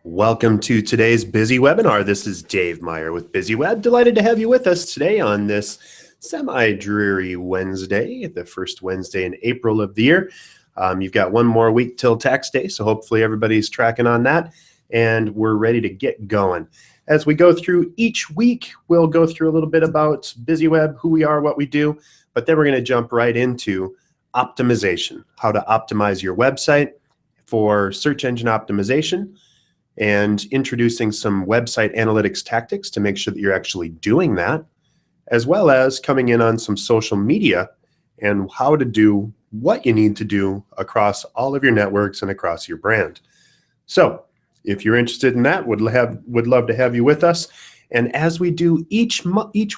Welcome to today's Bizzy webinar. This is Dave Meyer with BizzyWeb. Delighted to have you with us today on this semi-dreary Wednesday, the first Wednesday in April of the year. You've got one more week till tax day, so hopefully everybody's tracking on that, and we're ready to get going. As we go through each week, we'll go through a little bit about BizzyWeb, who we are, what we do, but then we're going to jump right into optimization, how to optimize your website for search engine optimization, and introducing some website analytics tactics to make sure that you're actually doing that, as well as coming in on some social media and how to do what you need to do across all of your networks and across your brand. So if you're interested in that, would love to have you with us. And as we do each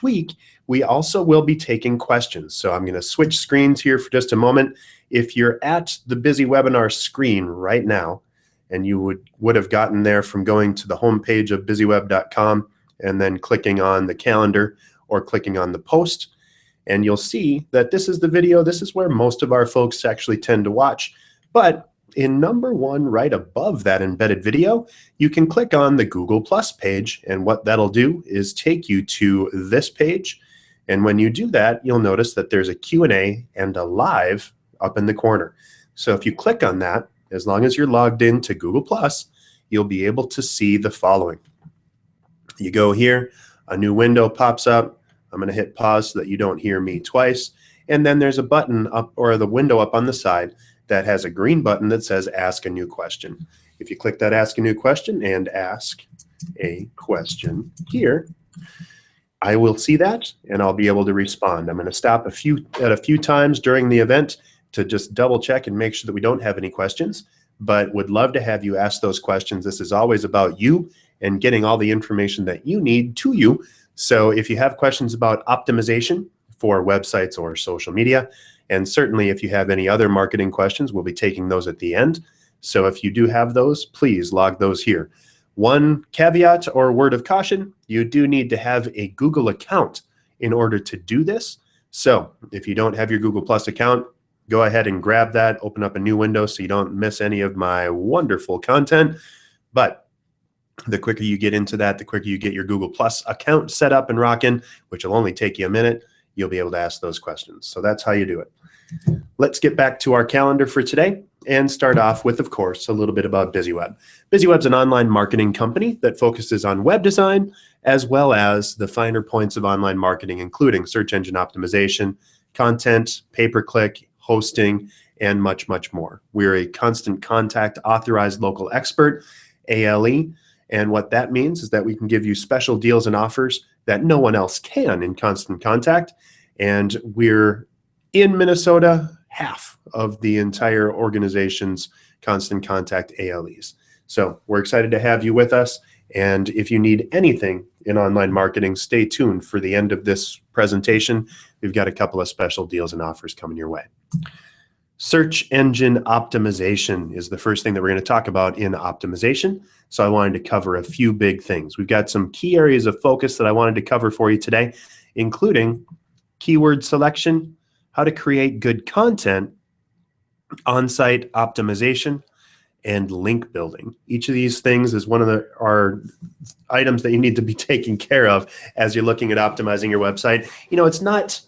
week, we also will be taking questions. So I'm going to switch screens here for just a moment. If you're at the BizzyWebinar screen right now, and you would have gotten there from going to the homepage of BizzyWeb.com and then clicking on the calendar or clicking on the post, and you'll see that this is the video. This is where most of our folks actually tend to watch. But in number one, right above that embedded video, you can click on the Google Plus page, and what that'll do is take you to this page. And when you do that, you'll notice that there's a Q&A and a live up in the corner. So if you click on that, as long as you're logged into Google Plus, you'll be able to see the following. You go here, a new window pops up. I'm going to hit pause so that you don't hear me twice. And then there's a button up, or the window up on the side, that has a green button that says Ask a New Question. If you click that Ask a New Question and ask a question here, I will see that and I'll be able to respond. I'm going to stop a few times during the event to just double check and make sure that we don't have any questions, but would love to have you ask those questions. This is always about you and getting all the information that you need to you. So if you have questions about optimization for websites or social media, and certainly if you have any other marketing questions, we'll be taking those at the end. So if you do have those, please log those here. One caveat or word of caution, you do need to have a Google account in order to do this. So if you don't have your Google Plus account, go ahead and grab that, open up a new window so you don't miss any of my wonderful content. But the quicker you get into that, the quicker you get your Google Plus account set up and rocking, which will only take you a minute, you'll be able to ask those questions. So that's how you do it. Let's get back to our calendar for today and start off with, of course, a little bit about BizzyWeb. BizzyWeb's an online marketing company that focuses on web design as well as the finer points of online marketing, including search engine optimization, content, pay-per-click, hosting, and much, much more. We're a constant contact authorized local expert, ALE, and what that means is that we can give you special deals and offers that no one else can in Constant Contact, and we're in Minnesota, half of the entire organization's Constant Contact ALEs. So we're excited to have you with us, and if you need anything in online marketing, stay tuned for the end of this presentation. We've got a couple of special deals and offers coming your way. Search engine optimization is the first thing that we're going to talk about in optimization. So I wanted to cover a few big things. We've got some key areas of focus that I wanted to cover for you today, including keyword selection, how to create good content, on-site optimization, and link building. Each of these things is one of our items that you need to be taking care of as you're looking at optimizing your website. You know, it's not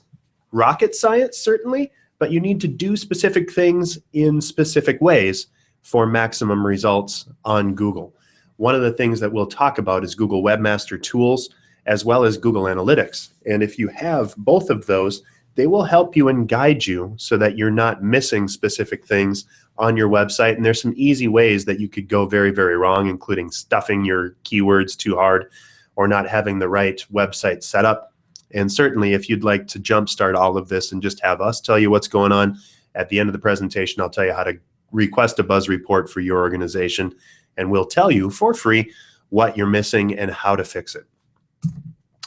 rocket science, certainly, but you need to do specific things in specific ways for maximum results on Google. One of the things that we'll talk about is Google Webmaster tools as well as Google Analytics. And if you have both of those, they will help you and guide you so that you're not missing specific things on your website. And there's some easy ways that you could go very, very wrong, including stuffing your keywords too hard or not having the right website setup. And certainly if you'd like to jumpstart all of this and just have us tell you what's going on, at the end of the presentation, I'll tell you how to request a buzz report for your organization, and we'll tell you for free what you're missing and how to fix it.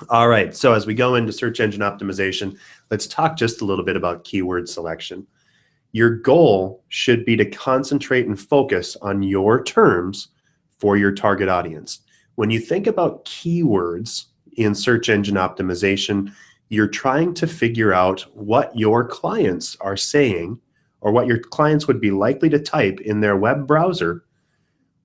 All right, so as we go into search engine optimization, let's talk just a little bit about keyword selection. Your goal should be to concentrate and focus on your terms for your target audience. When you think about keywords in search engine optimization, you're trying to figure out what your clients are saying or what your clients would be likely to type in their web browser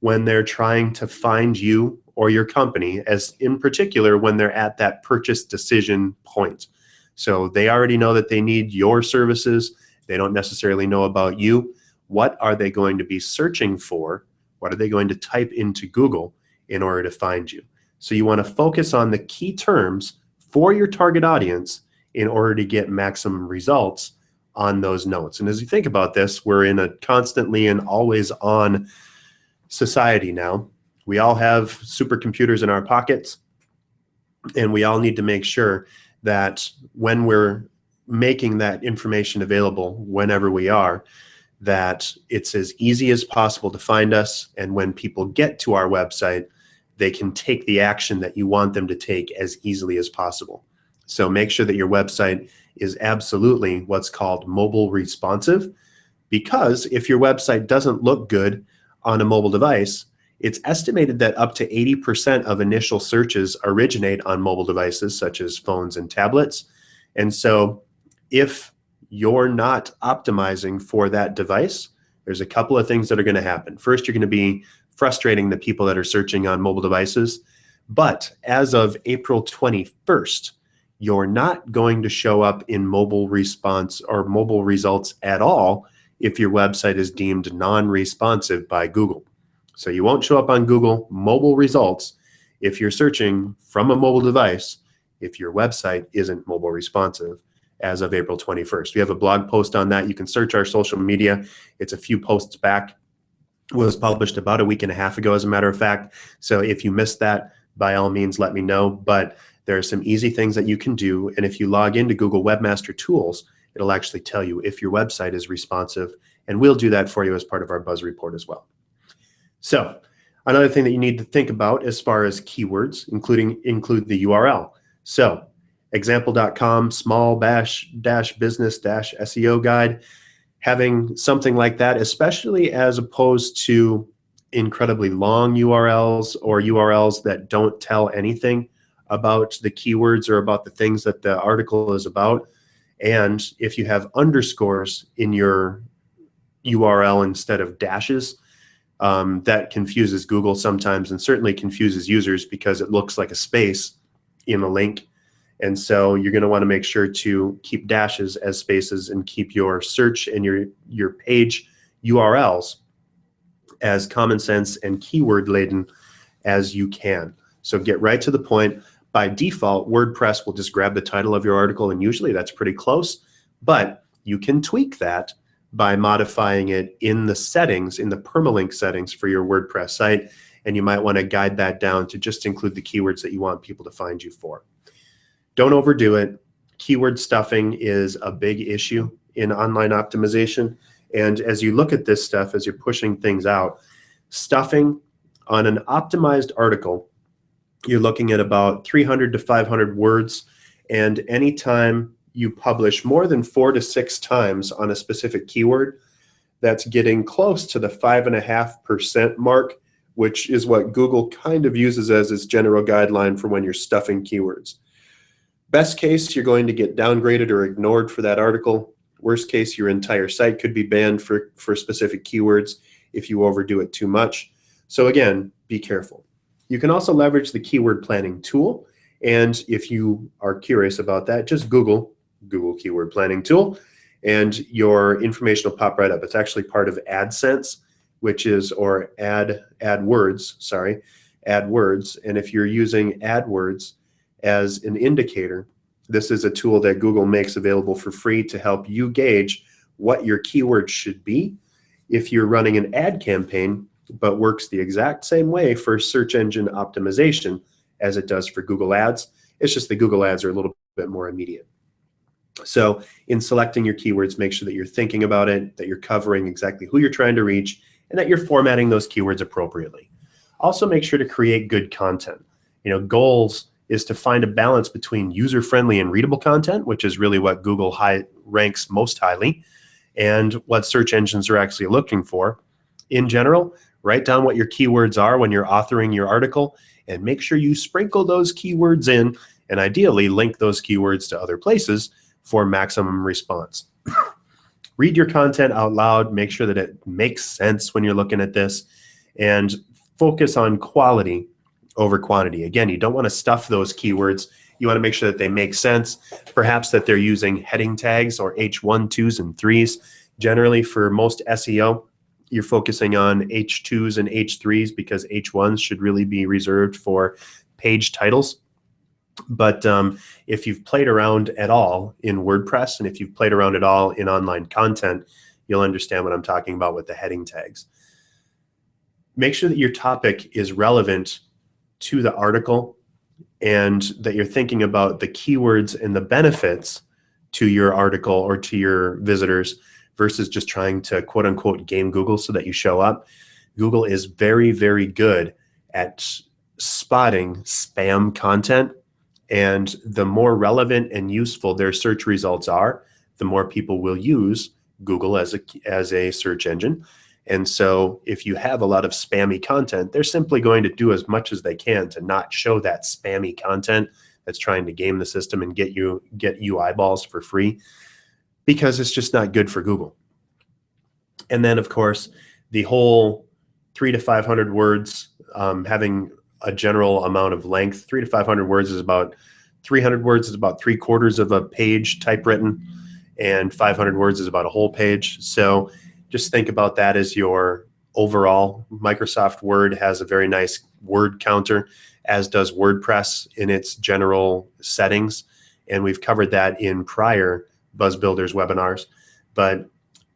when they're trying to find you or your company, as in particular when they're at that purchase decision point. So they already know that they need your services. They don't necessarily know about you. What are they going to be searching for? What are they going to type into Google in order to find you? So you want to focus on the key terms for your target audience in order to get maximum results on those notes. And as you think about this, we're in a constantly and always on society now. We all have supercomputers in our pockets, and we all need to make sure that when we're making that information available whenever we are, that it's as easy as possible to find us, and when people get to our website, they can take the action that you want them to take as easily as possible. So make sure that your website is absolutely what's called mobile responsive, because if your website doesn't look good on a mobile device, it's estimated that up to 80% of initial searches originate on mobile devices such as phones and tablets. And so if you're not optimizing for that device, there's a couple of things that are going to happen. First, you're going to be frustrating the people that are searching on mobile devices. But as of April 21st, you're not going to show up in mobile response or mobile results at all if your website is deemed non-responsive by Google. So you won't show up on Google mobile results if you're searching from a mobile device if your website isn't mobile responsive as of April 21st. We have a blog post on that. You can search our social media. It's a few posts back. It was published about a week and a half ago, as a matter of fact. So if you missed that, by all means, let me know. But there are some easy things that you can do. And if you log into Google Webmaster Tools, it'll actually tell you if your website is responsive. And we'll do that for you as part of our Buzz report as well. So another thing that you need to think about as far as keywords, include the URL. So example.com small-business-SEO guide, having something like that, especially as opposed to incredibly long URLs or URLs that don't tell anything about the keywords or about the things that the article is about. And if you have underscores in your URL instead of dashes, that confuses Google sometimes, and certainly confuses users because it looks like a space in a link. And so you're going to want to make sure to keep dashes as spaces and keep your search and your page URLs as common sense and keyword laden as you can. So get right to the point. By default, WordPress will just grab the title of your article, and usually that's pretty close, but you can tweak that by modifying it in the settings, in the permalink settings for your WordPress site, and you might want to guide that down to just include the keywords that you want people to find you for. Don't overdo it. Keyword stuffing is a big issue in online optimization, and as you look at this stuff, as you're pushing things out, stuffing on an optimized article, you're looking at about 300 to 500 words, and anytime you publish more than 4 to 6 times on a specific keyword, that's getting close to the 5.5% mark, which is what Google kind of uses as its general guideline for when you're stuffing keywords. Best case, you're going to get downgraded or ignored for that article. Worst case, your entire site could be banned for specific keywords if you overdo it too much. So again, be careful. You can also leverage the keyword planning tool. And if you are curious about that, just Google keyword planning tool, and your information will pop right up. It's actually part of AdSense, which is, or AdWords. And if you're using AdWords as an indicator, this is a tool that Google makes available for free to help you gauge what your keywords should be if you're running an ad campaign, but works the exact same way for search engine optimization as it does for Google Ads. It's just the Google Ads are a little bit more immediate. So in selecting your keywords, make sure that you're thinking about it, that you're covering exactly who you're trying to reach, and that you're formatting those keywords appropriately. Also make sure to create good content. Goals is to find a balance between user-friendly and readable content, which is really what Google ranks most highly, and what search engines are actually looking for. In general, write down what your keywords are when you're authoring your article, and make sure you sprinkle those keywords in, and ideally link those keywords to other places for maximum response. Read your content out loud. Make sure that it makes sense when you're looking at this, and focus on quality over quantity. Again, you don't want to stuff those keywords. You want to make sure that they make sense, perhaps that they're using heading tags or H1, 2s, and 3s. Generally, for most SEO, you're focusing on H2s and H3s because H1s should really be reserved for page titles. But if you've played around at all in WordPress, and if you've played around at all in online content, you'll understand what I'm talking about with the heading tags. Make sure that your topic is relevant to the article and that you're thinking about the keywords and the benefits to your article or to your visitors versus just trying to quote unquote game Google so that you show up. Google is very, very good at spotting spam content, and the more relevant and useful their search results are, the more people will use Google as a search engine. And so if you have a lot of spammy content, they're simply going to do as much as they can to not show that spammy content that's trying to game the system and get you eyeballs for free, because it's just not good for Google. And then, of course, the whole 300 to 500 words, having a general amount of length. 300 to 500 words is about 300 words is about 3/4 of a page typewritten, and 500 words is about a whole page. So just think about that as your overall. Microsoft Word has a very nice word counter, as does WordPress in its general settings. And we've covered that in prior Buzz Builders webinars. But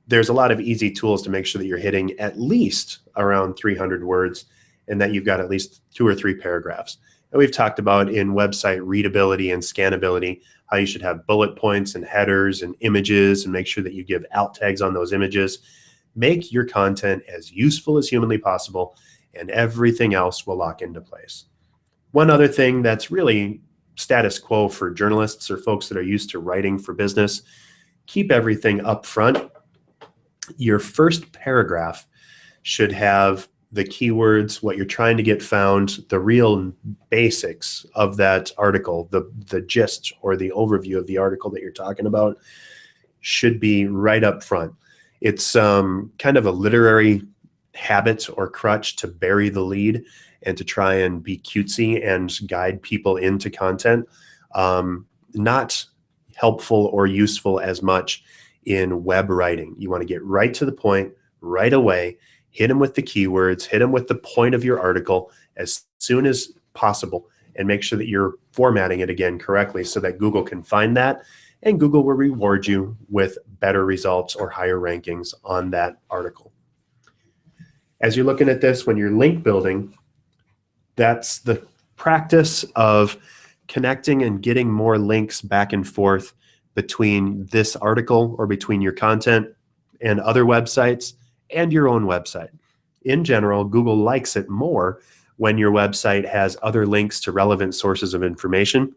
there's a lot of easy tools to make sure that you're hitting at least around 300 words and that you've got at least 2 or 3 paragraphs. And we've talked about in website readability and scannability, how you should have bullet points and headers and images, and make sure that you give alt tags on those images. Make your content as useful as humanly possible, and everything else will lock into place. One other thing that's really status quo for journalists or folks that are used to writing for business, keep everything up front. Your first paragraph should have the keywords, what you're trying to get found, the real basics of that article, the gist or the overview of the article that you're talking about should be right up front. It's kind of a literary habit or crutch to bury the lead and to try and be cutesy and guide people into content. Not helpful or useful as much in web writing. You want to get right to the point right away, hit them with the keywords, hit them with the point of your article as soon as possible, and make sure that you're formatting it again correctly so that Google can find that, and Google will reward you with better results or higher rankings on that article. As you're looking at this, when you're link building, that's the practice of connecting and getting more links back and forth between this article or between your content and other websites and your own website. In general, Google likes it more when your website has other links to relevant sources of information.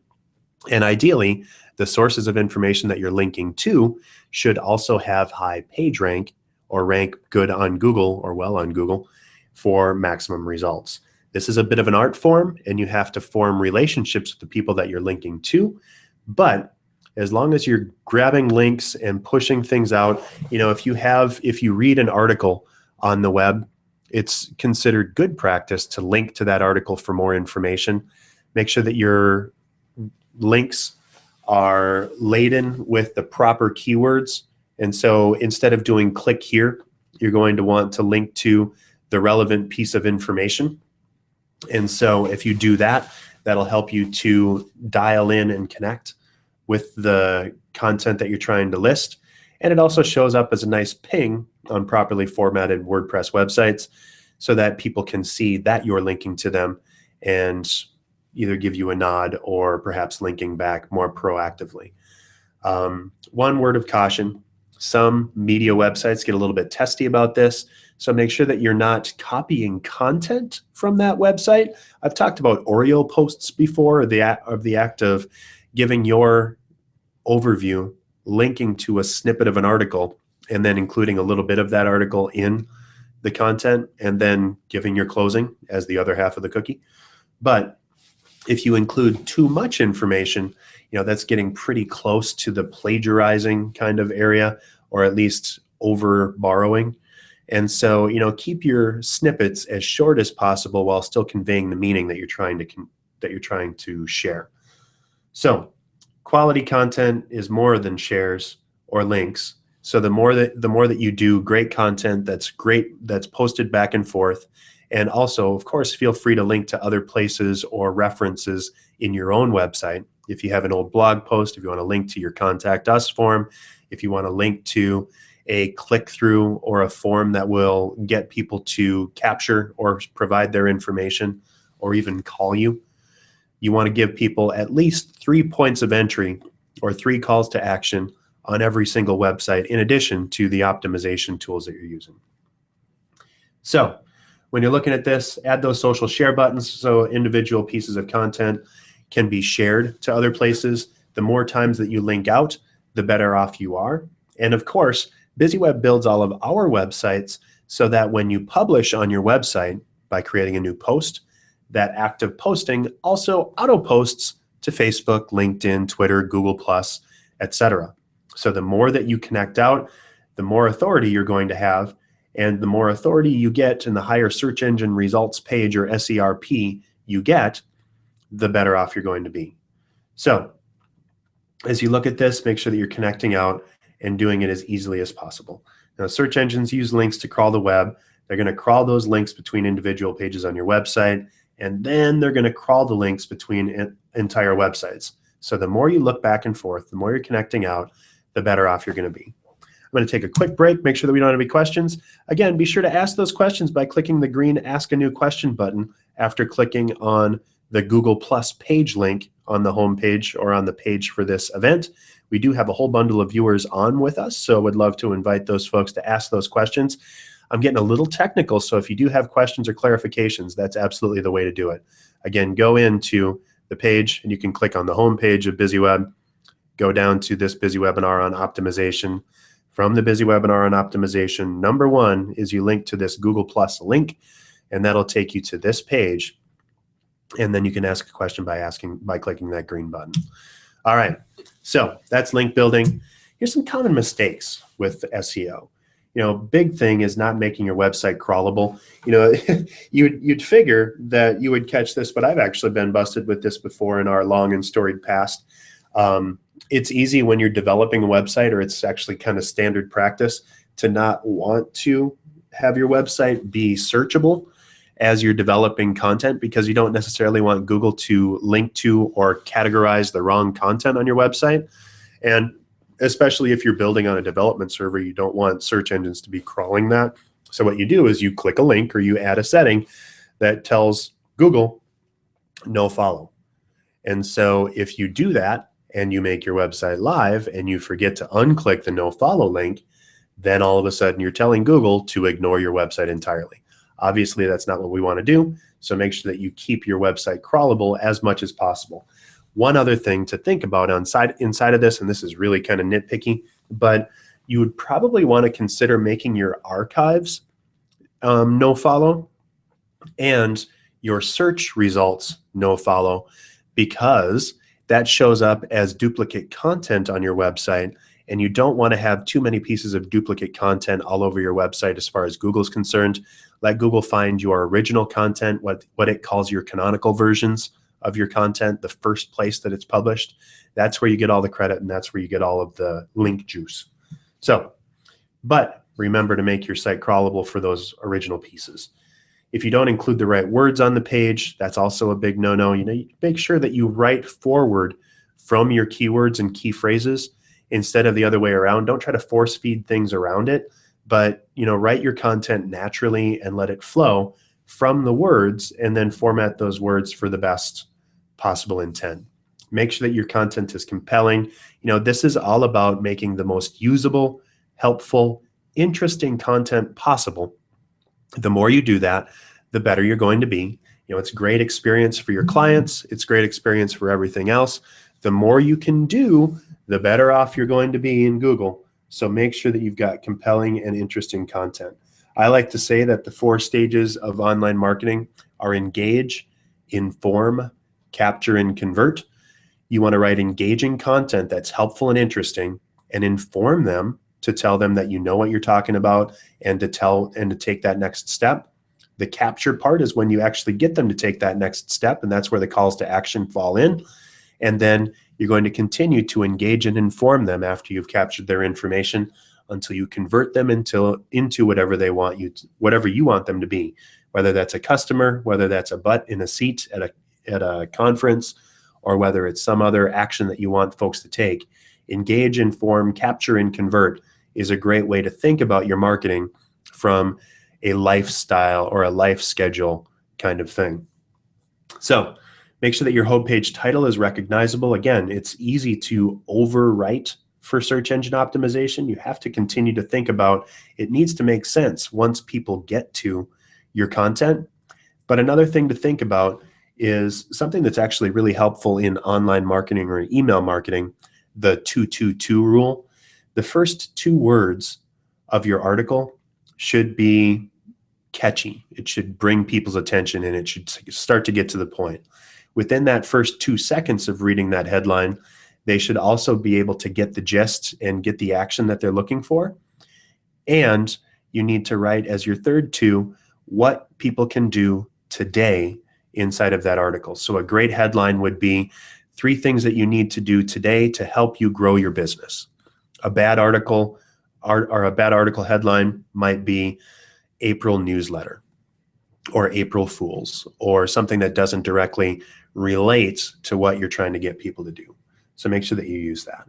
And ideally, the sources of information that you're linking to should also have high page rank or rank good on Google or well on Google for maximum results. This is a bit of an art form, and you have to form relationships with the people that you're linking to. But as long as you're grabbing links and pushing things out, if you read an article on the web, it's considered good practice to link to that article for more information. Make sure that your links are laden with the proper keywords. And so instead of doing click here, you're going to want to link to the relevant piece of information. And so if you do that, that'll help you to dial in and connect with the content that you're trying to list. And it also shows up as a nice ping on properly formatted WordPress websites so that people can see that you're linking to them and either give you a nod or perhaps linking back more proactively. One word of caution, some media websites get a little bit testy about this, so make sure that you're not copying content from that website. I've talked about Oreo posts before, the act of giving your overview, linking to a snippet of an article, and then including a little bit of that article in the content, and then giving your closing as the other half of the cookie. But if you include too much information, that's getting pretty close to the plagiarizing kind of area, or at least over borrowing. And so, keep your snippets as short as possible while still conveying the meaning that you're trying to share. So, quality content is more than shares or links. So the more that you do great content that's posted back and forth, and also, of course, feel free to link to other places or references in your own website. If you have an old blog post, if you want to link to your Contact Us form, if you want to link to a click-through or a form that will get people to capture or provide their information or even call you, you want to give people at least 3 points of entry or 3 calls to action on every single website, in addition to the optimization tools that you're using. So when you're looking at this, add those social share buttons so individual pieces of content can be shared to other places. The more times that you link out, the better off you are. And of course, BizzyWeb builds all of our websites so that when you publish on your website by creating a new post, that active posting also auto posts to Facebook, LinkedIn, Twitter, Google+, etc. So the more that you connect out, the more authority you're going to have, and the more authority you get and the higher search engine results page or SERP you get, the better off you're going to be. So as you look at this, make sure that you're connecting out and doing it as easily as possible. Now, search engines use links to crawl the web. They're going to crawl those links between individual pages on your website, and then they're going to crawl the links between entire websites. So the more you look back and forth, the more you're connecting out, the better off you're going to be. I'm going to take a quick break, make sure that we don't have any questions. Again, be sure to ask those questions by clicking the green Ask a New Question button after clicking on the Google Plus page link on the home page or on the page for this event. We do have a whole bundle of viewers on with us, so would love to invite those folks to ask those questions. I'm getting a little technical, so if you do have questions or clarifications, that's absolutely the way to do it. Again, go into the page and you can click on the home page of BizzyWeb, go down to this BizzyWebinar on optimization. From the BizzyWebinar on optimization, number 1 is you link to this Google Plus link, and that'll take you to this page. And then you can ask a question by clicking that green button. All right, so that's link building. Here's some common mistakes with SEO. Big thing is not making your website crawlable. You'd figure that you would catch this, but I've actually been busted with this before in our long and storied past. It's easy when you're developing a website, or it's actually kind of standard practice to not want to have your website be searchable as you're developing content, because you don't necessarily want Google to link to or categorize the wrong content on your website. And especially if you're building on a development server, you don't want search engines to be crawling that. So what you do is you click a link or you add a setting that tells Google no follow. And so if you do that and you make your website live and you forget to unclick the no follow link, then all of a sudden you're telling Google to ignore your website entirely. Obviously, that's not what we want to do. So make sure that you keep your website crawlable as much as possible. One other thing to think about inside of this, and this is really kind of nitpicky, but you would probably want to consider making your archives no follow and your search results no follow, because that shows up as duplicate content on your website, and you don't want to have too many pieces of duplicate content all over your website as far as Google's concerned. Let Google find your original content, what it calls your canonical versions of your content, the first place that it's published. That's where you get all the credit, and that's where you get all of the link juice. So, but remember to make your site crawlable for those original pieces. If you don't include the right words on the page, that's also a big no-no. You make sure that you write forward from your keywords and key phrases instead of the other way around. Don't try to force feed things around it, but write your content naturally and let it flow from the words, and then format those words for the best possible intent. Make sure that your content is compelling. This is all about making the most usable, helpful, interesting content possible. The more you do that, the better you're going to be. It's a great experience for your clients. It's a great experience for everything else. The more you can do, the better off you're going to be in Google. So make sure that you've got compelling and interesting content. I like to say that the 4 stages of online marketing are engage, inform, capture, and convert. You want to write engaging content that's helpful and interesting, and inform them to tell them that you know what you're talking about and to take that next step. The capture part is when you actually get them to take that next step, and that's where the calls to action fall in. And then you're going to continue to engage and inform them after you've captured their information until you convert them into whatever you want them to be, whether that's a customer, whether that's a butt in a seat at a conference, or whether it's some other action that you want folks to take. Engage, inform, capture, and convert is a great way to think about your marketing from a lifestyle or a life schedule kind of thing. So make sure that your homepage title is recognizable. Again, it's easy to overwrite for search engine optimization. You have to continue to think about it needs to make sense once people get to your content. But another thing to think about is something that's actually really helpful in online marketing or email marketing, the 2-2-2 rule. The first 2 words of your article should be catchy. It should bring people's attention and it should start to get to the point. Within that first 2 seconds of reading that headline, they should also be able to get the gist and get the action that they're looking for. And you need to write as your third 2 what people can do today inside of that article. So a great headline would be 3 things that you need to do today to help you grow your business. A bad article or a bad article headline might be April newsletter or April Fools or something that doesn't directly relate to what you're trying to get people to do. So make sure that you use that.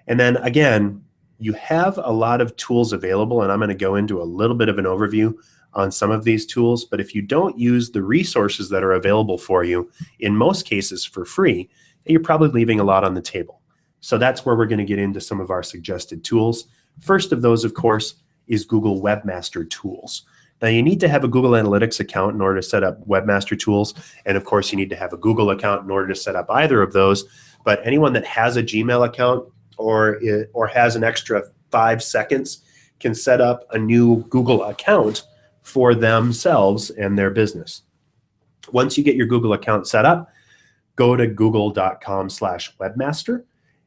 And then again, you have a lot of tools available, and I'm going to go into a little bit of an overview on some of these tools. But if you don't use the resources that are available for you, in most cases for free, you're probably leaving a lot on the table. So that's where we're going to get into some of our suggested tools. First of those, of course, is Google Webmaster Tools. Now, you need to have a Google Analytics account in order to set up Webmaster Tools. And of course, you need to have a Google account in order to set up either of those. But anyone that has a Gmail account or has an extra 5 seconds can set up a new Google account for themselves and their business. Once you get your Google account set up, go to google.com/webmaster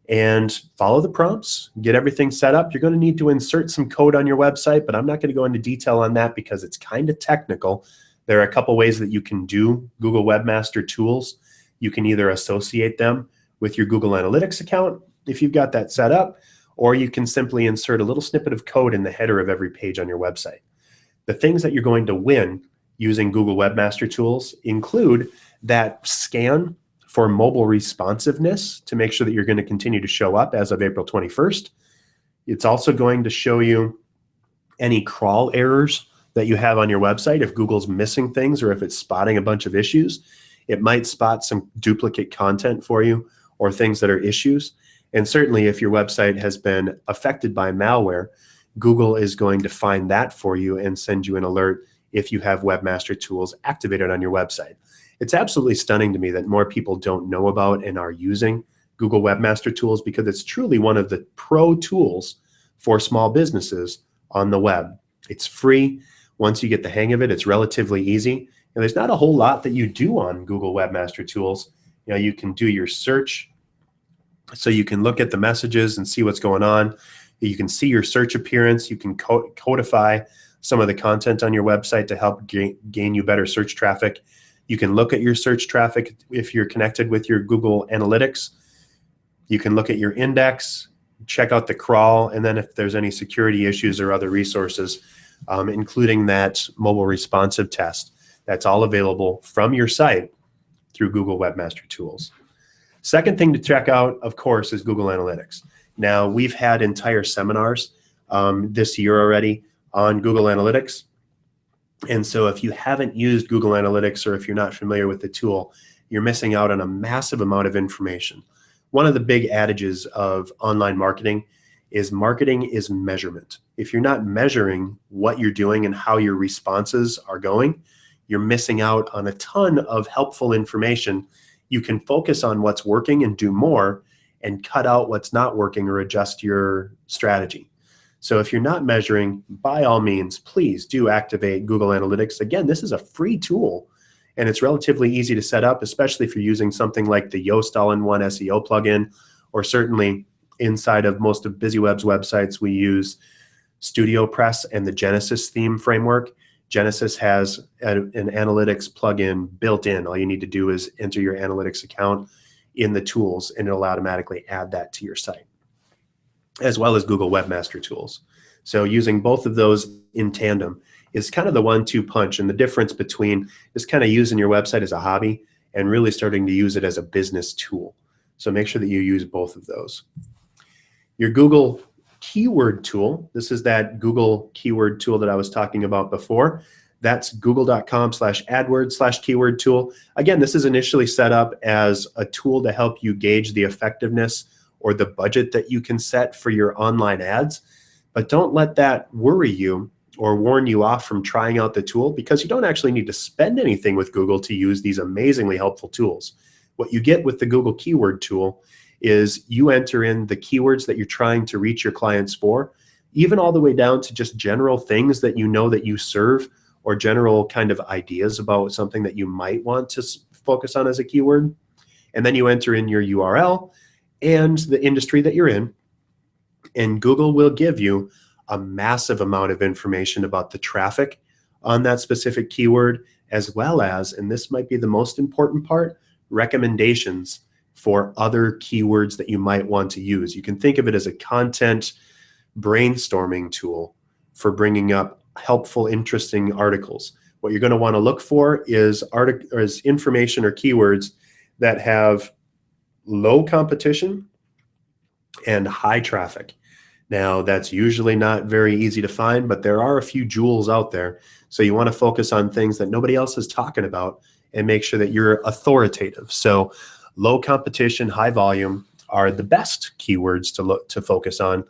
and follow the prompts, get everything set up. You're going to need to insert some code on your website, but I'm not going to go into detail on that because it's kind of technical. There are a couple ways that you can do Google Webmaster Tools. You can either associate them with your Google Analytics account if you've got that set up, or you can simply insert a little snippet of code in the header of every page on your website. The things that you're going to win using Google Webmaster Tools include that scan for mobile responsiveness to make sure that you're going to continue to show up as of April 21st. It's also going to show you any crawl errors that you have on your website. If Google's missing things or if it's spotting a bunch of issues, it might spot some duplicate content for you or things that are issues. And certainly if your website has been affected by malware, Google is going to find that for you and send you an alert if you have Webmaster Tools activated on your website. It's absolutely stunning to me that more people don't know about and are using Google Webmaster Tools because it's truly one of the pro tools for small businesses on the web. It's free. Once you get the hang of it, it's relatively easy. And there's not a whole lot that you do on Google Webmaster Tools. You know, you can do your search, so you can look at the messages and see what's going on. You can see your search appearance. You can codify some of the content on your website to help gain you better search traffic. You can look at your search traffic if you're connected with your Google Analytics. You can look at your index, check out the crawl, and then if there's any security issues or other resources, including that mobile responsive test, that's all available from your site through Google Webmaster Tools. Second thing to check out, of course, is Google Analytics. Now, we've had entire seminars this year already on Google Analytics. And so if you haven't used Google Analytics or if you're not familiar with the tool, you're missing out on a massive amount of information. One of the big adages of online marketing is measurement. If you're not measuring what you're doing and how your responses are going, you're missing out on a ton of helpful information. You can focus on what's working and do more and cut out what's not working or adjust your strategy. So if you're not measuring, by all means, please do activate Google Analytics. Again, this is a free tool and it's relatively easy to set up, especially if you're using something like the Yoast All-in-One SEO plugin, or certainly inside of most of BizzyWeb's websites, we use StudioPress and the Genesis theme framework. Genesis has an analytics plugin built in. All you need to do is enter your analytics account in the tools, and it'll automatically add that to your site, as well as Google Webmaster tools. So using both of those in tandem is kind of the 1-2 punch, and the difference between just kind of using your website as a hobby and really starting to use it as a business tool. So make sure that you use both of those. Your Google keyword tool, this is that Google keyword tool that I was talking about before. That's google.com/AdWords/keyword tool. Again, this is initially set up as a tool to help you gauge the effectiveness or the budget that you can set for your online ads. But don't let that worry you or warn you off from trying out the tool, because you don't actually need to spend anything with Google to use these amazingly helpful tools. What you get with the Google keyword tool is you enter in the keywords that you're trying to reach your clients for, even all the way down to just general things that you know that you serve, or general kind of ideas about something that you might want to focus on as a keyword. And then you enter in your URL and the industry that you're in, and Google will give you a massive amount of information about the traffic on that specific keyword, as well as, and this might be the most important part, recommendations for other keywords that you might want to use. You can think of it as a content brainstorming tool for bringing up helpful, interesting articles. What you're going to want to look for is information or keywords that have low competition and high traffic. Now, that's usually not very easy to find, but there are a few jewels out there. So you want to focus on things that nobody else is talking about and make sure that you're authoritative. So low competition, high volume are the best keywords to focus on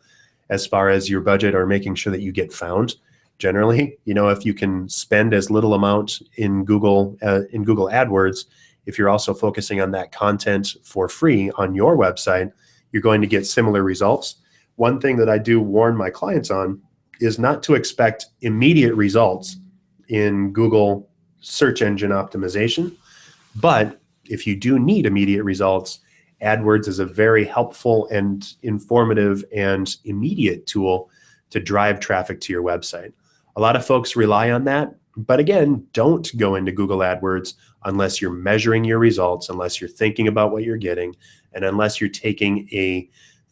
as far as your budget or making sure that you get found. Generally, if you can spend as little amount in Google AdWords, if you're also focusing on that content for free on your website, you're going to get similar results. One thing that I do warn my clients on is not to expect immediate results in Google search engine optimization. But if you do need immediate results, AdWords is a very helpful and informative and immediate tool to drive traffic to your website. A lot of folks rely on that, but again, don't go into Google AdWords unless you're measuring your results, unless you're thinking about what you're getting, and unless you're taking a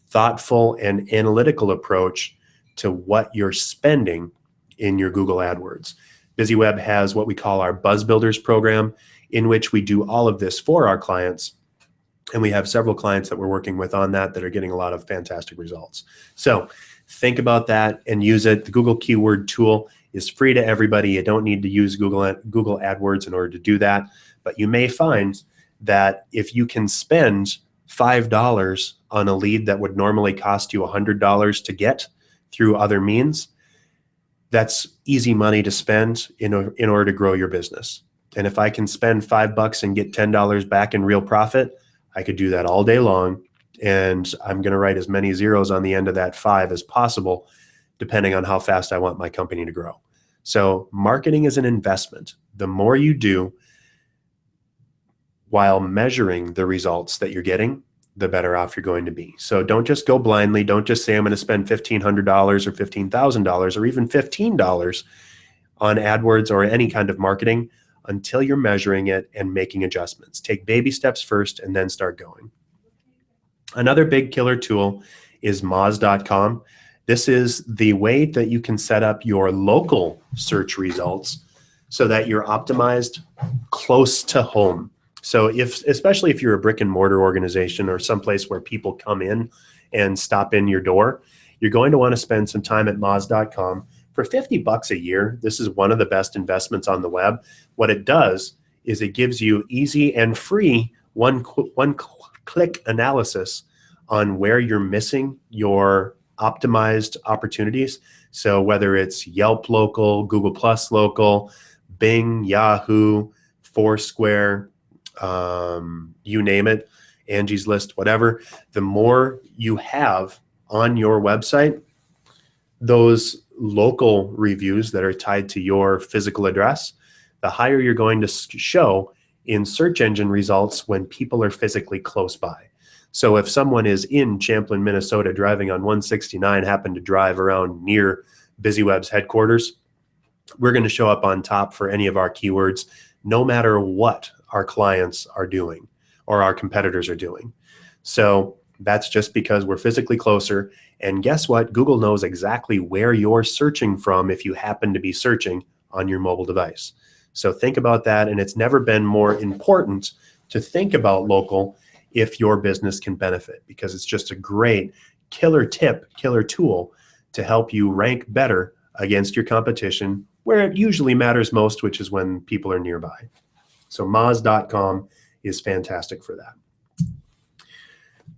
thoughtful and analytical approach to what you're spending in your Google AdWords. BizzyWeb has what we call our Buzz Builders program, in which we do all of this for our clients. And we have several clients that we're working with on that are getting a lot of fantastic results. So think about that and use it. The Google keyword tool is free to everybody. You don't need to use Google AdWords in order to do that. But you may find that if you can spend $5 on a lead that would normally cost you $100 to get through other means, that's easy money to spend in order to grow your business. And if I can spend $5 and get $10 back in real profit, I could do that all day long. And I'm going to write as many zeros on the end of that 5 as possible, depending on how fast I want my company to grow. So marketing is an investment. The more you do while measuring the results that you're getting, the better off you're going to be. So don't just go blindly. Don't just say I'm going to spend $1,500 or $15,000 or even $15 on AdWords or any kind of marketing until you're measuring it and making adjustments. Take baby steps first and then start going. Another big killer tool is Moz.com. This is the way that you can set up your local search results so that you're optimized close to home. So especially if you're a brick and mortar organization or someplace where people come in and stop in your door, you're going to want to spend some time at Moz.com. For $50 a year, this is one of the best investments on the web. What it does is it gives you easy and free one-click analysis on where you're missing your optimized opportunities. So whether it's Yelp local, Google Plus local, Bing, Yahoo, Foursquare, you name it, Angie's List, whatever, the more you have on your website, those local reviews that are tied to your physical address, the higher you're going to show in search engine results when people are physically close by. So if someone is in Champlin, Minnesota, driving on 169, happen to drive around near BizzyWeb's headquarters, we're going to show up on top for any of our keywords, no matter what our clients are doing or our competitors are doing. So that's just because we're physically closer. And guess what? Google knows exactly where you're searching from if you happen to be searching on your mobile device. So think about that. And it's never been more important to think about local if your business can benefit, because it's just a great killer tip, killer tool to help you rank better against your competition where it usually matters most, which is when people are nearby. So Moz.com is fantastic for that.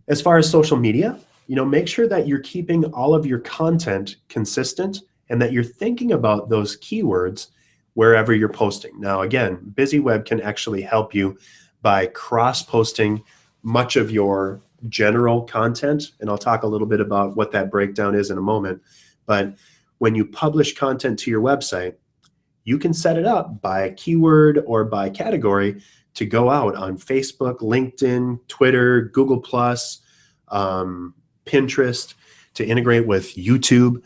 As far as social media, make sure that you're keeping all of your content consistent and that you're thinking about those keywords wherever you're posting. Now, again, BizzyWeb can actually help you by cross-posting much of your general content, and I'll talk a little bit about what that breakdown is in a moment. But when you publish content to your website, you can set it up by keyword or by category to go out on Facebook, LinkedIn, Twitter, Google+, Pinterest, to integrate with YouTube.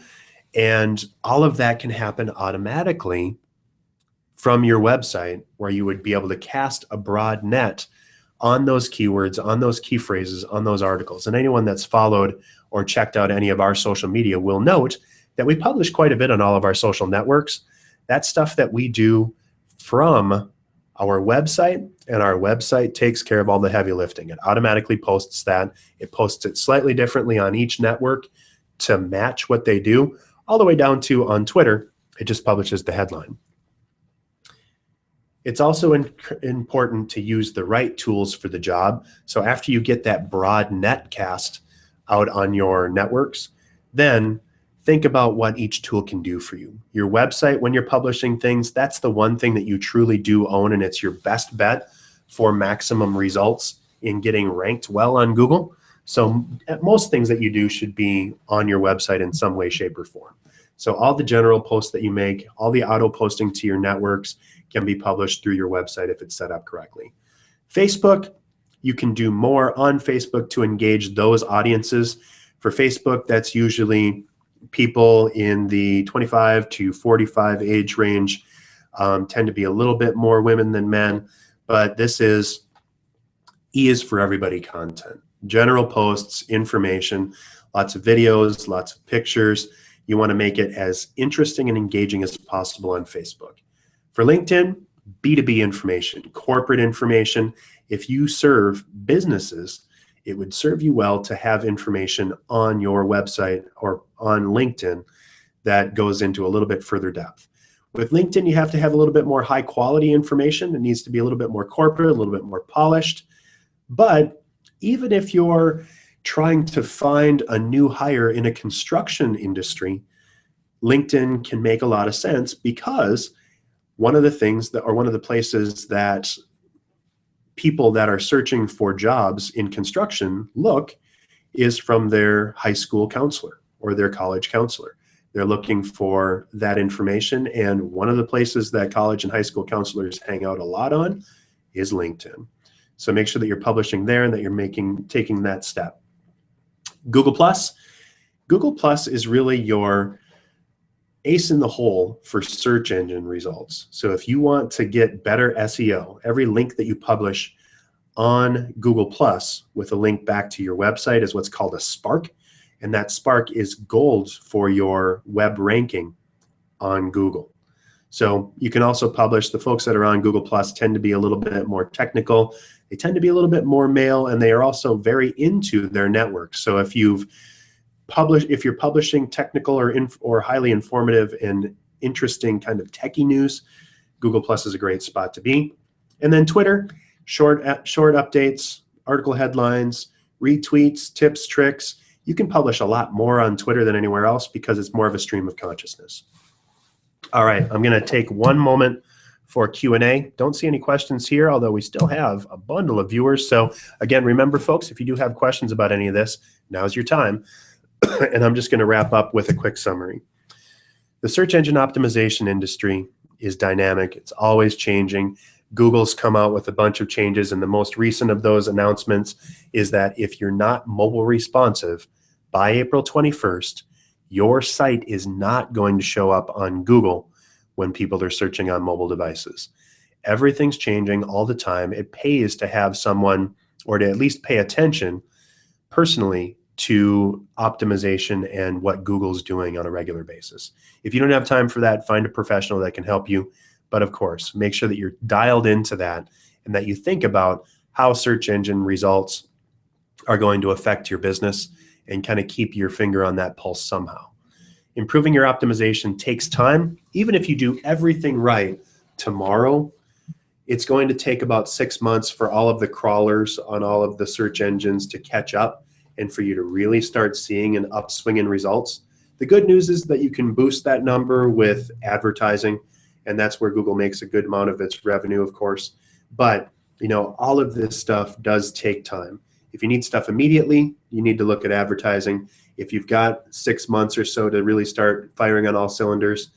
And all of that can happen automatically from your website, where you would be able to cast a broad net on those keywords, on those key phrases, on those articles. And anyone that's followed or checked out any of our social media will note that we publish quite a bit on all of our social networks. That's stuff that we do from our website, and our website takes care of all the heavy lifting. It automatically posts that. It posts it slightly differently on each network to match what they do, all the way down to on Twitter, it just publishes the headline. It's also important to use the right tools for the job. So after you get that broad net cast out on your networks, then think about what each tool can do for you. Your website, when you're publishing things, that's the one thing that you truly do own, and it's your best bet for maximum results in getting ranked well on Google. So most things that you do should be on your website in some way, shape, or form. So all the general posts that you make, all the auto posting to your networks can be published through your website if it's set up correctly. Facebook, you can do more on Facebook to engage those audiences. For Facebook, that's usually people in the 25 to 45 age range, tend to be a little bit more women than men, but this is E is for everybody content. General posts, information, lots of videos, lots of pictures. You want to make it as interesting and engaging as possible on Facebook. For LinkedIn, B2B information, corporate information. If you serve businesses, it would serve you well to have information on your website or on LinkedIn that goes into a little bit further depth. With LinkedIn, you have to have a little bit more high quality information. It needs to be a little bit more corporate, a little bit more polished. But even if you're trying to find a new hire in a construction industry, LinkedIn can make a lot of sense, because one of the things that, or one of the places that people that are searching for jobs in construction look is from their high school counselor or their college counselor. They're looking for that information, and one of the places that college and high school counselors hang out a lot on is LinkedIn. So make sure that you're publishing there and that you're taking that step. Google Plus. Google Plus is really your ace in the hole for search engine results. So if you want to get better SEO, every link that you publish on Google Plus with a link back to your website is what's called a spark. And that spark is gold for your web ranking on Google. So you can also publish, the folks that are on Google Plus tend to be a little bit more technical. They tend to be a little bit more male, and they are also very into their network. So if you're publishing technical or highly informative and interesting kind of techie news, Google Plus is a great spot to be. And then Twitter, short updates, article headlines, retweets, tips, tricks. You can publish a lot more on Twitter than anywhere else because it's more of a stream of consciousness. All right, I'm going to take one moment for Q&A. Don't see any questions here, although we still have a bundle of viewers. So again, remember folks, if you do have questions about any of this, now's your time. And I'm just going to wrap up with a quick summary. The search engine optimization industry is dynamic. It's always changing. Google's come out with a bunch of changes, and the most recent of those announcements is that if you're not mobile responsive by April 21st, your site is not going to show up on Google when people are searching on mobile devices. Everything's changing all the time. It pays to have someone, or to at least pay attention personally to optimization and what Google's doing on a regular basis. If you don't have time for that, find a professional that can help you. But of course, make sure that you're dialed into that and that you think about how search engine results are going to affect your business and kind of keep your finger on that pulse somehow. Improving your optimization takes time. Even if you do everything right tomorrow, it's going to take about 6 months for all of the crawlers on all of the search engines to catch up and for you to really start seeing an upswing in results. The good news is that you can boost that number with advertising, and that's where Google makes a good amount of its revenue, of course. But all of this stuff does take time. If you need stuff immediately, you need to look at advertising. If you've got 6 months or so to really start firing on all cylinders,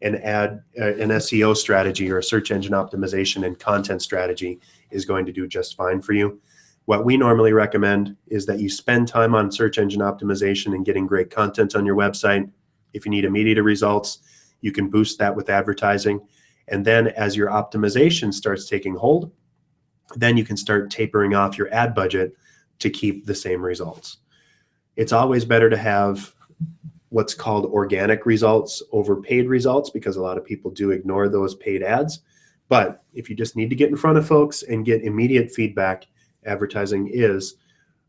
and add an SEO strategy or a search engine optimization and content strategy is going to do just fine for you. What we normally recommend is that you spend time on search engine optimization and getting great content on your website. If you need immediate results, you can boost that with advertising. And then as your optimization starts taking hold, then you can start tapering off your ad budget to keep the same results. It's always better to have what's called organic results over paid results, because a lot of people do ignore those paid ads. But if you just need to get in front of folks and get immediate feedback, advertising is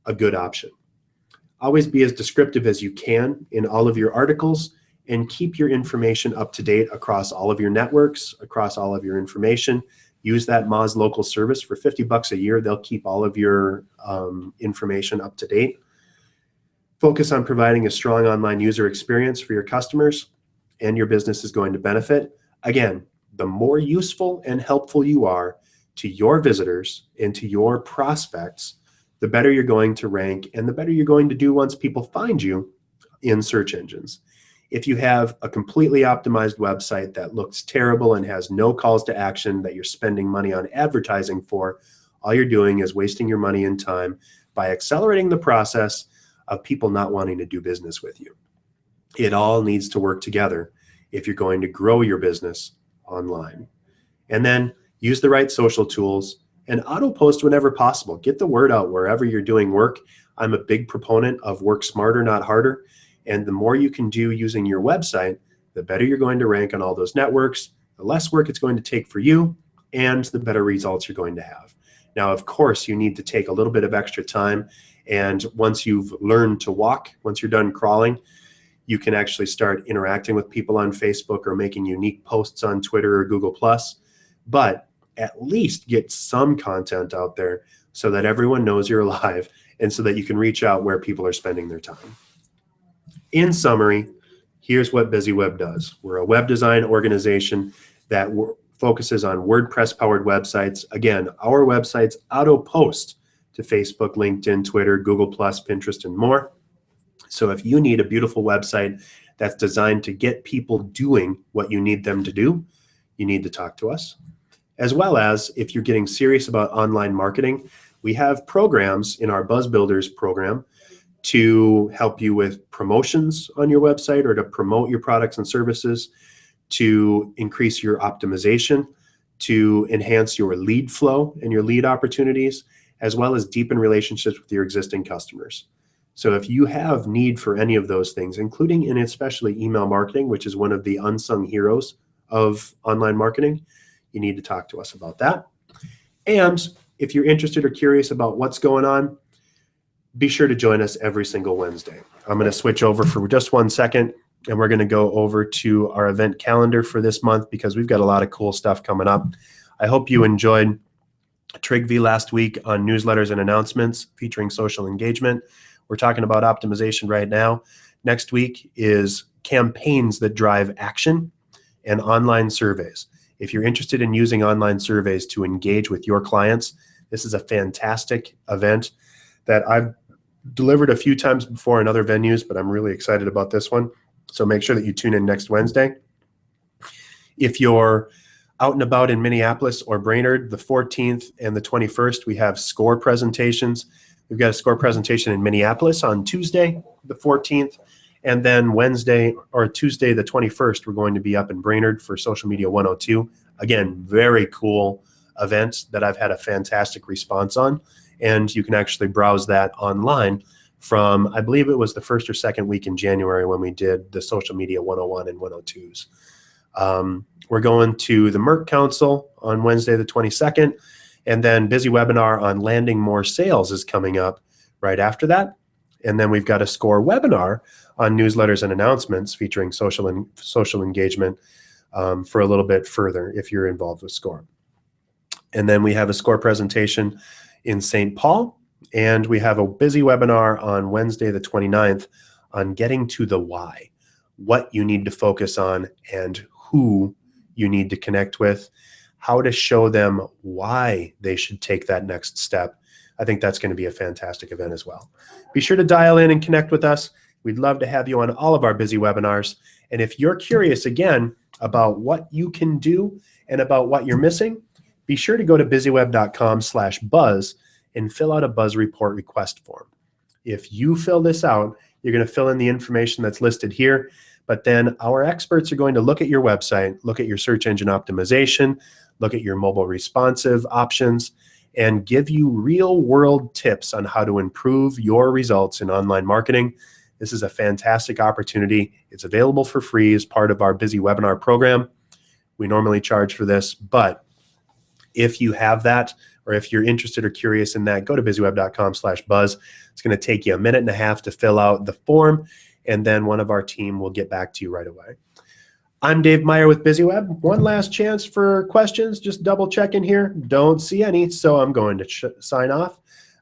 a good option. Always be as descriptive as you can in all of your articles, and keep your information up to date across all of your networks, across all of your information. Use that Moz local service for $50 a year. They'll keep all of your information up to date. Focus on providing a strong online user experience for your customers, and your business is going to benefit. Again, the more useful and helpful you are to your visitors and to your prospects, the better you're going to rank and the better you're going to do once people find you in search engines. If you have a completely optimized website that looks terrible and has no calls to action that you're spending money on advertising for, all you're doing is wasting your money and time by accelerating the process of people not wanting to do business with you. It all needs to work together if you're going to grow your business online. And then use the right social tools and auto post whenever possible. Get the word out wherever you're doing work. I'm a big proponent of work smarter, not harder. And the more you can do using your website, the better you're going to rank on all those networks, the less work it's going to take for you, and the better results you're going to have. Now, of course, you need to take a little bit of extra time. And once you've learned to walk, once you're done crawling, you can actually start interacting with people on Facebook or making unique posts on Twitter or Google+. But at least get some content out there so that everyone knows you're alive and so that you can reach out where people are spending their time. In summary, here's what BizzyWeb does. We're a web design organization that focuses on WordPress-powered websites. Again, our websites auto-post to Facebook, LinkedIn, Twitter, Google+, Pinterest, and more. So if you need a beautiful website that's designed to get people doing what you need them to do, you need to talk to us. As well as if you're getting serious about online marketing, we have programs in our Buzz Builders program to help you with promotions on your website or to promote your products and services, to increase your optimization, to enhance your lead flow and your lead opportunities, as well as deepen relationships with your existing customers. So if you have need for any of those things, including and especially email marketing, which is one of the unsung heroes of online marketing, you need to talk to us about that. And if you're interested or curious about what's going on, be sure to join us every single Wednesday. I'm going to switch over for just 1 second, and we're going to go over to our event calendar for this month because we've got a lot of cool stuff coming up. I hope you enjoyed TrigV last week on newsletters and announcements featuring social engagement. We're talking about optimization right now. Next week is campaigns that drive action and online surveys. If you're interested in using online surveys to engage with your clients, this is a fantastic event that I've delivered a few times before in other venues, but I'm really excited about this one. So make sure that you tune in next Wednesday. If you're out and about in Minneapolis or Brainerd, the 14th and the 21st, we have SCORE presentations. We've got a SCORE presentation in Minneapolis on Tuesday, the 14th, and then Wednesday or Tuesday, the 21st, we're going to be up in Brainerd for Social Media 102. Again, very cool event that I've had a fantastic response on, and you can actually browse that online from, I believe it was the first or second week in January when we did the Social Media 101 and 102s. We're going to the Merck Council on Wednesday the 22nd, and then BizzyWebinar on landing more sales is coming up right after that. And then we've got a SCORE webinar on newsletters and announcements featuring social engagement for a little bit further if you're involved with SCORE. And then we have a SCORE presentation in St. Paul, and we have a BizzyWebinar on Wednesday the 29th on getting to the why, what you need to focus on and who you need to connect with, how to show them why they should take that next step. I think that's going to be a fantastic event as well. Be sure to dial in and connect with us. We'd love to have you on all of our Bizzy webinars. And if you're curious again about what you can do and about what you're missing, be sure to go to BizzyWeb.com/buzz and fill out a Buzz Report request form. If you fill this out, you're going to fill in the information that's listed here, but then our experts are going to look at your website, look at your search engine optimization, look at your mobile responsive options, and give you real-world tips on how to improve your results in online marketing. This is a fantastic opportunity. It's available for free as part of our Bizzy webinar program. We normally charge for this, but if you have that, or if you're interested or curious in that, go to BizzyWeb.com/buzz. It's going to take you a minute and a half to fill out the form, and then one of our team will get back to you right away. I'm Dave Meyer with BizzyWeb. One last chance for questions. Just double check in here. Don't see any, so I'm going to sign off.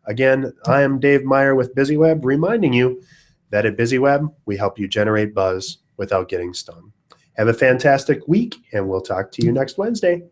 Again, I am Dave Meyer with BizzyWeb, reminding you that at BizzyWeb, we help you generate buzz without getting stung. Have a fantastic week, and we'll talk to you next Wednesday.